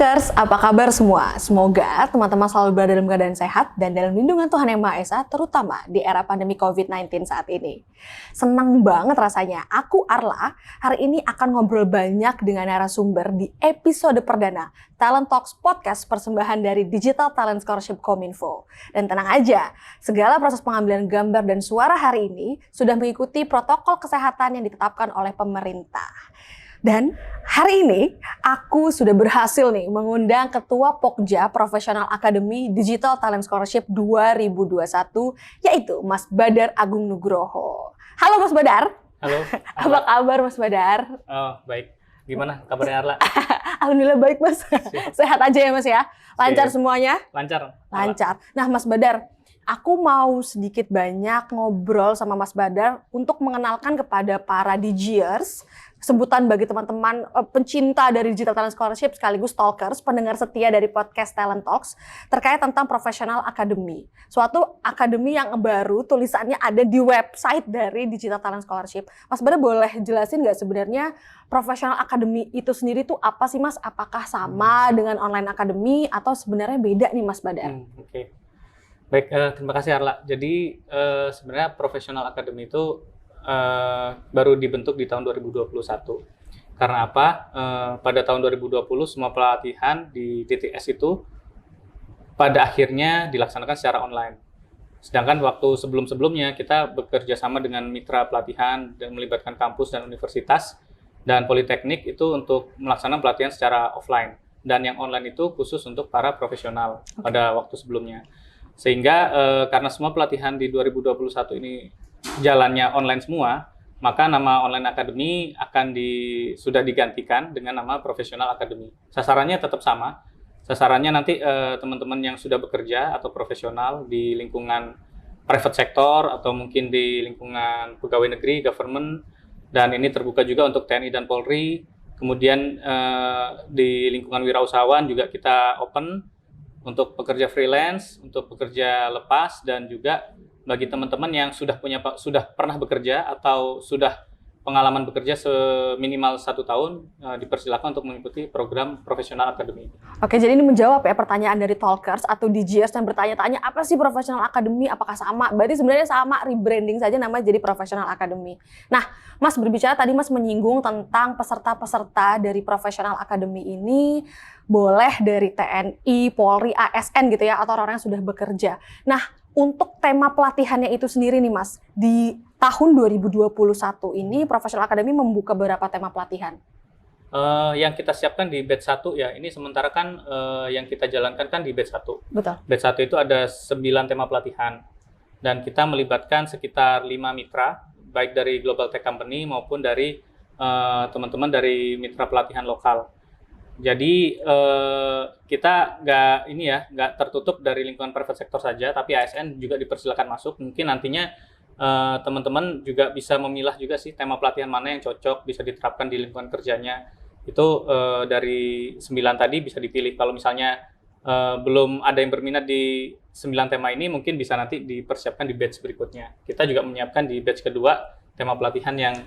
Talkers, apa kabar semua? Semoga teman-teman selalu berada dalam keadaan sehat dan dalam lindungan Tuhan Yang Maha Esa, terutama di era pandemi COVID-19 saat ini. Senang banget rasanya, aku Arla, hari ini akan ngobrol banyak dengan narasumber di episode perdana Talent Talks Podcast persembahan dari Digital Talent Scholarship Kominfo. Dan tenang aja, segala proses pengambilan gambar dan suara hari ini sudah mengikuti protokol kesehatan yang ditetapkan oleh pemerintah. Dan hari ini aku sudah berhasil nih mengundang Ketua Pokja Professional Academy Digital Talent Scholarship 2021 yaitu Mas Badar Agung Nugroho. Halo Mas Badar. Halo. Apa kabar Mas Badar? Oh, baik. Gimana kabarnya Arla? Alhamdulillah baik Mas. Sehat aja ya Mas ya? Lancar semuanya? Lancar. Lancar. Nah Mas Badar, aku mau sedikit banyak ngobrol sama Mas Badar untuk mengenalkan kepada para DJers, sebutan bagi teman-teman pencinta dari Digital Talent Scholarship sekaligus Talkers, pendengar setia dari podcast Talent Talks, terkait tentang Professional Academy. Suatu akademi yang baru, tulisannya ada di website dari Digital Talent Scholarship. Mas Badar boleh jelasin nggak sebenarnya Professional Academy itu sendiri tuh apa sih Mas? Apakah sama dengan online academy atau sebenarnya beda nih Mas Badar? Oke. Baik, terima kasih Arla. Jadi sebenarnya Professional Academy itu baru dibentuk di tahun 2021. Karena apa? Pada tahun 2020 semua pelatihan di DTS itu pada akhirnya dilaksanakan secara online. Sedangkan waktu sebelum-sebelumnya kita bekerja sama dengan mitra pelatihan dan melibatkan kampus dan universitas dan politeknik itu untuk melaksanakan pelatihan secara offline. Dan yang online itu khusus untuk para profesional pada waktu sebelumnya. Sehingga karena semua pelatihan di 2021 ini jalannya online semua, maka nama Online Academy sudah digantikan dengan nama Professional Academy. Sasarannya tetap sama. Sasarannya nanti teman-teman yang sudah bekerja atau profesional di lingkungan private sector atau mungkin di lingkungan pegawai negeri, government, dan ini terbuka juga untuk TNI dan Polri. Kemudian di lingkungan wirausahawan juga kita open untuk pekerja freelance, untuk pekerja lepas, dan juga bagi teman-teman yang sudah pernah bekerja atau sudah pengalaman bekerja seminimal 1 tahun, dipersilakan untuk mengikuti program Professional Academy. Oke, jadi ini menjawab ya pertanyaan dari Talkers atau DJers yang bertanya-tanya apa sih Professional Academy, apakah sama? Berarti sebenarnya sama, rebranding saja namanya jadi Professional Academy. Nah, Mas berbicara tadi Mas menyinggung tentang peserta-peserta dari Professional Academy ini boleh dari TNI, Polri, ASN gitu ya, atau orang yang sudah bekerja. Nah, untuk tema pelatihannya itu sendiri nih Mas, di tahun 2021 ini Professional Academy membuka beberapa tema pelatihan. Yang kita siapkan di batch 1 ya, ini sementara kan yang kita jalankan kan di batch 1. Betul. Batch 1 itu ada 9 tema pelatihan. Dan kita melibatkan sekitar 5 mitra, baik dari Global Tech Company maupun dari teman-teman dari mitra pelatihan lokal. Jadi kita nggak tertutup dari lingkungan private sector saja, tapi ASN juga dipersilakan masuk. Mungkin nantinya teman-teman juga bisa memilah juga sih tema pelatihan mana yang cocok bisa diterapkan di lingkungan kerjanya. Itu dari 9 tadi bisa dipilih. Kalau misalnya belum ada yang berminat di 9 tema ini, mungkin bisa nanti dipersiapkan di batch berikutnya. Kita juga menyiapkan di batch kedua tema pelatihan yang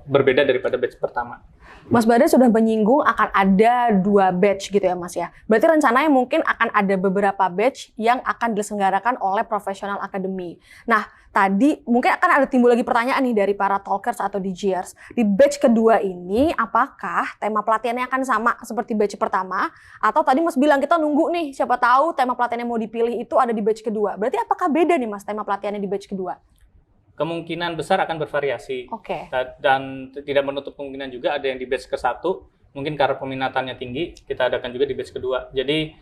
berbeda daripada batch pertama. Mas Badar sudah menyinggung akan ada 2 batch gitu ya Mas ya. Berarti rencananya mungkin akan ada beberapa batch yang akan diselenggarakan oleh Professional Academy. Nah, tadi mungkin akan ada timbul lagi pertanyaan nih dari para Talkers atau DJers. Di batch kedua ini, apakah tema pelatihannya akan sama seperti batch pertama? Atau tadi Mas bilang kita nunggu nih, siapa tahu tema pelatihan yang mau dipilih itu ada di batch kedua. Berarti apakah beda nih Mas tema pelatihannya di batch kedua? Kemungkinan besar akan bervariasi. Oke. Dan tidak menutup kemungkinan juga ada yang di batch ke-1, mungkin karena peminatannya tinggi, kita adakan juga di batch kedua. Jadi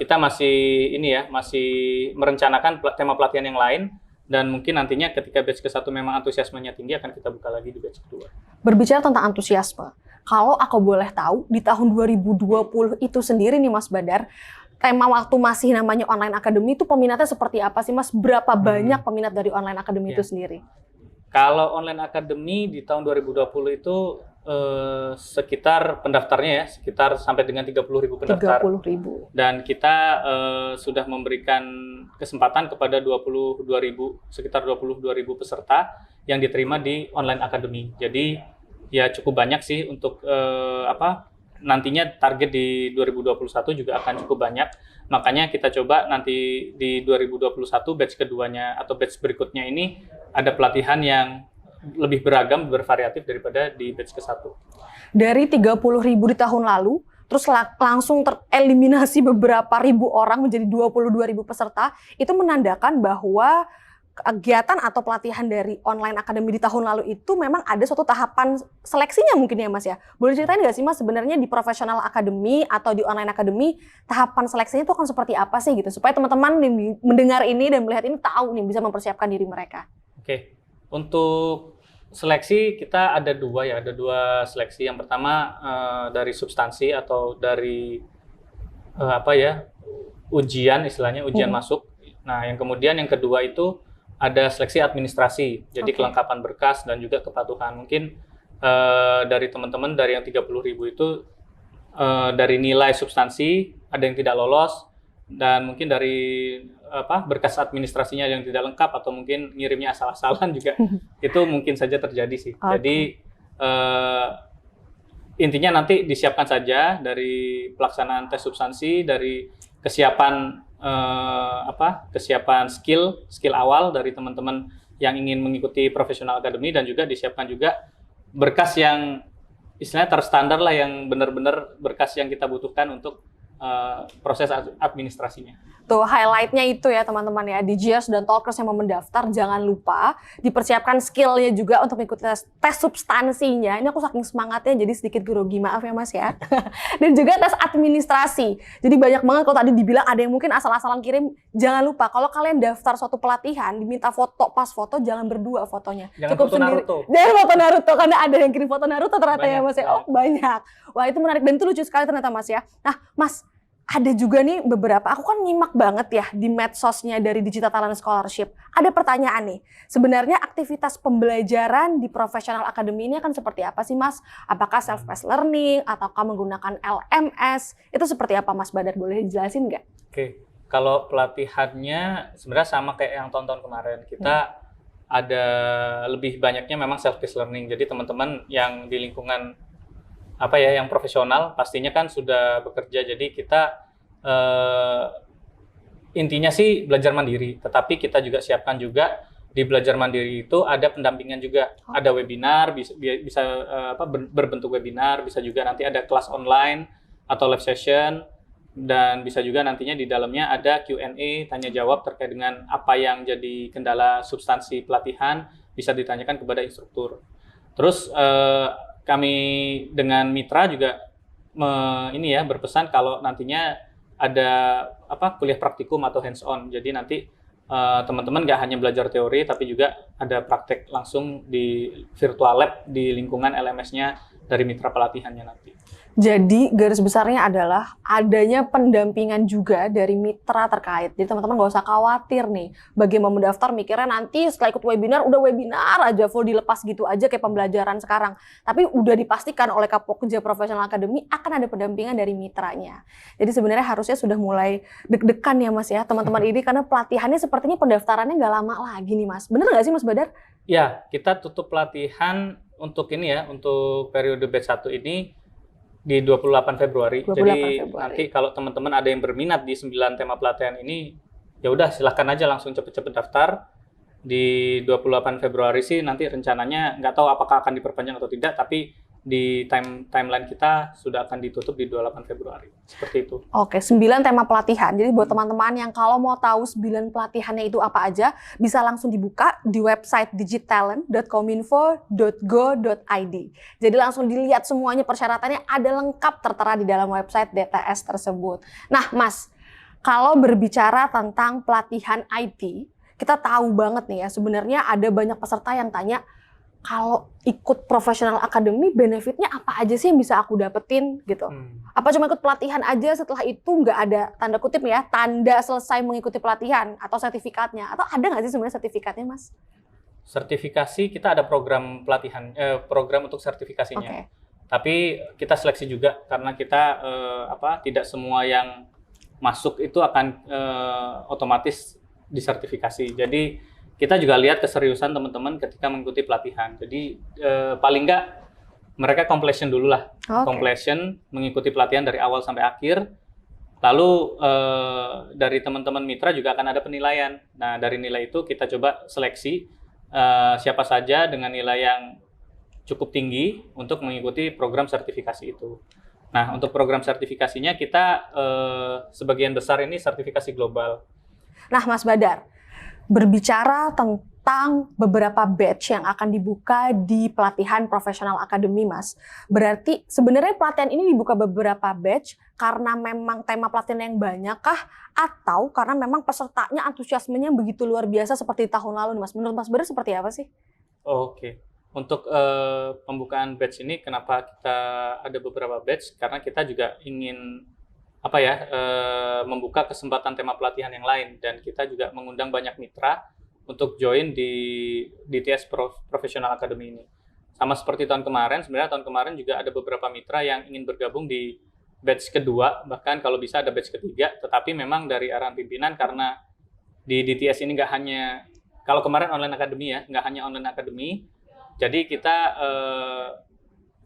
kita masih merencanakan tema pelatihan yang lain, dan mungkin nantinya ketika batch ke-1 memang antusiasmenya tinggi, akan kita buka lagi di batch kedua. Berbicara tentang antusiasme, kalau aku boleh tahu, di tahun 2020 itu sendiri nih Mas Badar, tema waktu masih namanya Online Academy itu peminatnya seperti apa sih Mas? Berapa banyak peminat dari Online Academy itu sendiri? Kalau Online Academy di tahun 2020 itu sekitar pendaftarnya ya, sekitar sampai dengan 30.000 pendaftar. 30.000. Dan kita sudah memberikan kesempatan kepada sekitar 22.000 peserta yang diterima di Online Academy. Jadi ya cukup banyak sih untuk nantinya target di 2021 juga akan cukup banyak. Makanya kita coba nanti di 2021 batch keduanya atau batch berikutnya ini ada pelatihan yang lebih beragam, bervariatif daripada di batch ke-1. Dari 30.000 di tahun lalu, terus langsung tereliminasi beberapa ribu orang menjadi 22.000 peserta, itu menandakan bahwa kegiatan atau pelatihan dari online academy di tahun lalu itu memang ada suatu tahapan seleksinya mungkin ya Mas ya. Boleh ceritain nggak sih Mas sebenarnya di professional academy atau di online academy tahapan seleksinya itu akan seperti apa sih gitu supaya teman-teman mendengar ini dan melihat ini tahu nih bisa mempersiapkan diri mereka. Oke, untuk seleksi kita ada dua seleksi. Yang pertama dari substansi atau dari ujian istilahnya ujian masuk. Nah yang kemudian yang kedua itu ada seleksi administrasi, jadi kelengkapan berkas dan juga kepatuhan. Mungkin dari teman-teman dari yang 30.000 itu dari nilai substansi ada yang tidak lolos dan mungkin dari berkas administrasinya yang tidak lengkap atau mungkin ngirimnya asal-asalan juga itu mungkin saja terjadi sih. Jadi intinya nanti disiapkan saja dari pelaksanaan tes substansi, dari kesiapan kesiapan skill awal dari teman-teman yang ingin mengikuti professional academy dan juga disiapkan juga berkas yang istilahnya terstandar lah yang benar-benar berkas yang kita butuhkan untuk proses administrasinya. Tuh highlight-nya itu ya teman-teman ya, di GIAS dan Talkers yang mau mendaftar jangan lupa dipersiapkan skill-nya juga untuk mengikuti tes substansinya. Ini aku saking semangatnya jadi sedikit grogi, maaf ya Mas ya. Dan juga tes administrasi. Jadi banyak banget kalau tadi dibilang ada yang mungkin asal-asalan kirim, jangan lupa kalau kalian daftar suatu pelatihan diminta foto, pas foto jangan berdua fotonya. Jangan cukup foto sendiri. Naruto. Jangan foto Naruto karena ada yang kirim foto Naruto ternyata banyak, ya Mas ya. Oh banyak. Wah itu menarik dan itu lucu sekali ternyata Mas ya. Nah Mas, ada juga nih beberapa, aku kan nyimak banget ya di medsosnya dari Digital Talent Scholarship. Ada pertanyaan nih, sebenarnya aktivitas pembelajaran di Professional Academy ini akan seperti apa sih Mas? Apakah self-paced learning ataukah menggunakan LMS? Itu seperti apa Mas Badar, boleh dijelasin nggak? Oke, kalau pelatihannya sebenarnya sama kayak yang tahun-tahun kemarin. Kita ada lebih banyaknya memang self-paced learning. Jadi teman-teman yang di lingkungan yang profesional pastinya kan sudah bekerja, jadi kita intinya sih belajar mandiri, tetapi kita juga siapkan juga di belajar mandiri itu ada pendampingan juga, ada webinar, bisa berbentuk webinar, bisa juga nanti ada kelas online atau live session, dan bisa juga nantinya di dalamnya ada Q&A, tanya jawab terkait dengan apa yang jadi kendala substansi pelatihan, bisa ditanyakan kepada instruktur. Terus kami dengan mitra juga berpesan kalau nantinya ada kuliah praktikum atau hands on. Jadi nanti teman-teman nggak hanya belajar teori tapi juga ada praktek langsung di virtual lab di lingkungan LMS-nya dari mitra pelatihannya nanti. Jadi garis besarnya adalah adanya pendampingan juga dari mitra terkait. Jadi teman-teman nggak usah khawatir nih. Bagi yang mau mendaftar mikirnya nanti setelah ikut webinar, udah webinar aja full dilepas gitu aja kayak pembelajaran sekarang. Tapi udah dipastikan oleh Kapokja Professional Academy akan ada pendampingan dari mitranya. Jadi sebenarnya harusnya sudah mulai deg-degan ya Mas ya teman-teman ini karena pelatihannya sepertinya pendaftarannya nggak lama lagi nih Mas. Bener nggak sih Mas Badar? Ya, kita tutup pelatihan untuk untuk periode batch 1 ini di 28 Februari. 28 Jadi Februari. nanti kalau teman-teman ada yang berminat di 9 tema pelatihan ini, ya udah silahkan aja langsung cepet-cepet daftar. Di 28 Februari sih nanti rencananya nggak tahu apakah akan diperpanjang atau tidak, tapi di timeline kita sudah akan ditutup di 28 Februari. Seperti itu. Oke, 9 tema pelatihan. Jadi buat teman-teman yang kalau mau tahu 9 pelatihannya itu apa aja, bisa langsung dibuka di website digitalent.kominfo.go.id. Jadi langsung dilihat semuanya persyaratannya ada lengkap tertera di dalam website DTS tersebut. Nah, Mas, kalau berbicara tentang pelatihan IT, kita tahu banget nih ya, sebenarnya ada banyak peserta yang tanya, kalau ikut Professional Academy, benefitnya apa aja sih yang bisa aku dapetin gitu? Apa cuma ikut pelatihan aja setelah itu nggak ada tanda kutip ya, tanda selesai mengikuti pelatihan atau sertifikatnya? Atau ada nggak sih sebenarnya sertifikatnya, Mas? Sertifikasi kita ada program pelatihan, program untuk sertifikasinya. Okay. Tapi kita seleksi juga karena kita tidak semua yang masuk itu akan otomatis disertifikasi. Jadi kita juga lihat keseriusan teman-teman ketika mengikuti pelatihan. Jadi paling nggak mereka completion dulu lah. Completion, mengikuti pelatihan dari awal sampai akhir. Lalu dari teman-teman mitra juga akan ada penilaian. Nah, dari nilai itu kita coba seleksi siapa saja dengan nilai yang cukup tinggi untuk mengikuti program sertifikasi itu. Nah, untuk program sertifikasinya kita sebagian besar ini sertifikasi global. Nah, Mas Badar, berbicara tentang beberapa batch yang akan dibuka di pelatihan Professional Academy, Mas. Berarti sebenarnya pelatihan ini dibuka beberapa batch karena memang tema pelatihan yang banyak kah? Atau karena memang pesertanya antusiasmenya begitu luar biasa seperti tahun lalu, Mas? Menurut Mas Badar seperti apa sih? Oke. Untuk pembukaan batch ini, kenapa kita ada beberapa batch? Karena kita juga ingin membuka kesempatan tema pelatihan yang lain, dan kita juga mengundang banyak mitra untuk join di DTS Professional Academy ini. Sama seperti tahun kemarin, sebenarnya tahun kemarin juga ada beberapa mitra yang ingin bergabung di batch kedua, bahkan kalau bisa ada batch ketiga, tetapi memang dari arahan pimpinan karena di DTS ini nggak hanya, kalau kemarin online academy ya, nggak hanya online academy, jadi kita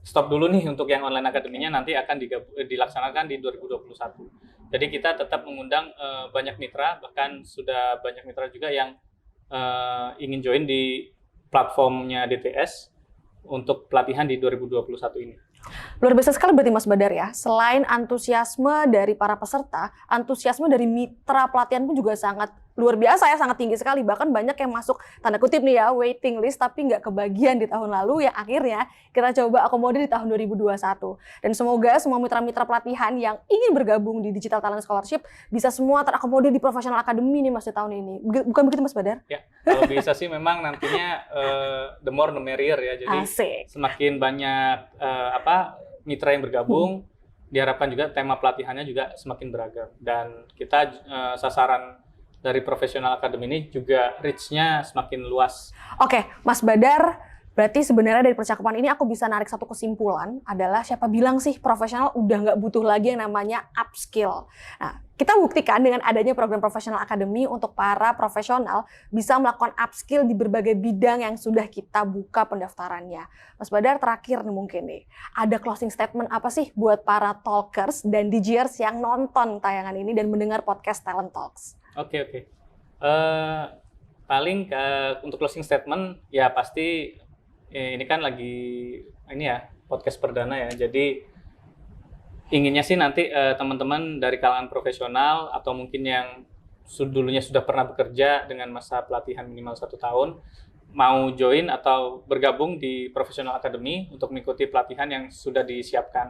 stop dulu nih untuk yang online academy-nya, nanti akan dilaksanakan di 2021. Jadi kita tetap mengundang banyak mitra, bahkan sudah banyak mitra juga yang ingin join di platformnya DTS untuk pelatihan di 2021 ini. Luar biasa sekali berarti Mas Badar ya. Selain antusiasme dari para peserta, antusiasme dari mitra pelatihan pun juga sangat luar biasa ya, sangat tinggi sekali. Bahkan banyak yang masuk tanda kutip nih ya, waiting list tapi nggak kebagian di tahun lalu, yang akhirnya kita coba akomodir di tahun 2021. Dan semoga semua mitra-mitra pelatihan yang ingin bergabung di Digital Talent Scholarship bisa semua terakomodir di Professional Academy nih Mas di tahun ini. Bukan begitu Mas Badar? Ya, kalau bisa sih memang nantinya the more the merrier ya. Jadi Asik. Semakin banyak mitra yang bergabung, diharapkan juga tema pelatihannya juga semakin beragam. Dan kita sasaran dari Professional Academy ini juga reach-nya semakin luas. Oke, Mas Badar, berarti sebenarnya dari percakapan ini aku bisa narik satu kesimpulan adalah siapa bilang sih profesional udah nggak butuh lagi yang namanya upskill. Nah, kita buktikan dengan adanya program Professional Academy untuk para profesional bisa melakukan upskill di berbagai bidang yang sudah kita buka pendaftarannya. Mas Badar, terakhir nih mungkin nih, ada closing statement apa sih buat para talkers dan DJers yang nonton tayangan ini dan mendengar podcast Talent Talks? Oke. Paling untuk closing statement ya pasti ini kan lagi podcast perdana ya. Jadi inginnya sih nanti teman-teman dari kalangan profesional atau mungkin yang dulunya sudah pernah bekerja dengan masa pelatihan minimal 1 tahun mau join atau bergabung di Professional Academy untuk mengikuti pelatihan yang sudah disiapkan.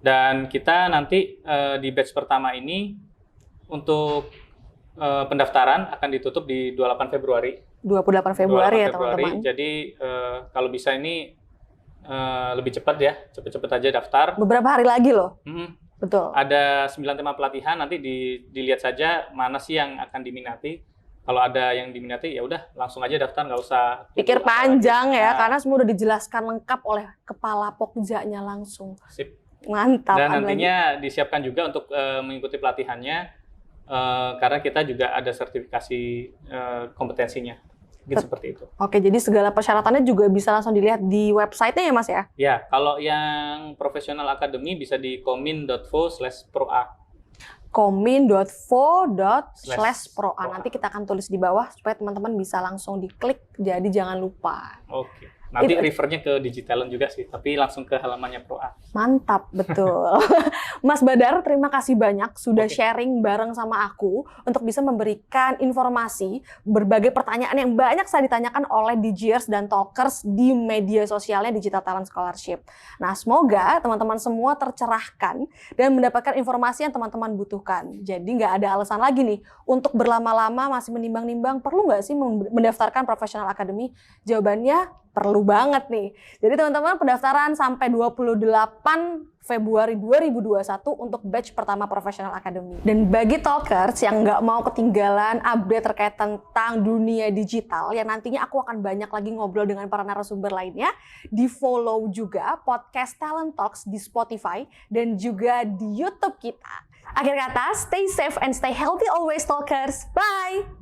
Dan kita nanti di batch pertama ini untuk pendaftaran akan ditutup di 28 Februari. 28 Februari ya teman-teman. Jadi kalau bisa ini lebih cepat ya, cepet-cepet aja daftar. Beberapa hari lagi loh. Betul. Ada 9 tema pelatihan, nanti dilihat saja mana sih yang akan diminati. Kalau ada yang diminati ya udah langsung aja daftar, nggak usah pikir panjang ya, karena semua udah dijelaskan lengkap oleh kepala Pokjanya langsung. Sip. Mantap. Dan nantinya disiapkan juga untuk mengikuti pelatihannya. Karena kita juga ada sertifikasi kompetensinya, gitu seperti itu. Oke, jadi segala persyaratannya juga bisa langsung dilihat di website-nya ya Mas ya? Ya, kalau yang Professional Academy bisa di komin.fo/proa. komin.fo/proa. Nanti kita akan tulis di bawah supaya teman-teman bisa langsung diklik, jadi jangan lupa. Oke. Nanti refernya ke Digitalent juga sih, tapi langsung ke halamannya Proa. Mantap, betul. Mas Badar, terima kasih banyak sudah sharing bareng sama aku untuk bisa memberikan informasi berbagai pertanyaan yang banyak saya ditanyakan oleh DJers dan talkers di media sosialnya Digital Talent Scholarship. Nah, semoga teman-teman semua tercerahkan dan mendapatkan informasi yang teman-teman butuhkan. Jadi nggak ada alasan lagi nih untuk berlama-lama masih menimbang-nimbang perlu nggak sih mendaftarkan Professional Academy? Jawabannya perlu banget nih. Jadi teman-teman, pendaftaran sampai 28 Februari 2021 untuk batch pertama Professional Academy. Dan bagi talkers yang nggak mau ketinggalan update terkait tentang dunia digital, yang nantinya aku akan banyak lagi ngobrol dengan para narasumber lainnya, di-follow juga podcast Talent Talks di Spotify dan juga di YouTube kita. Akhir kata, stay safe and stay healthy always talkers. Bye!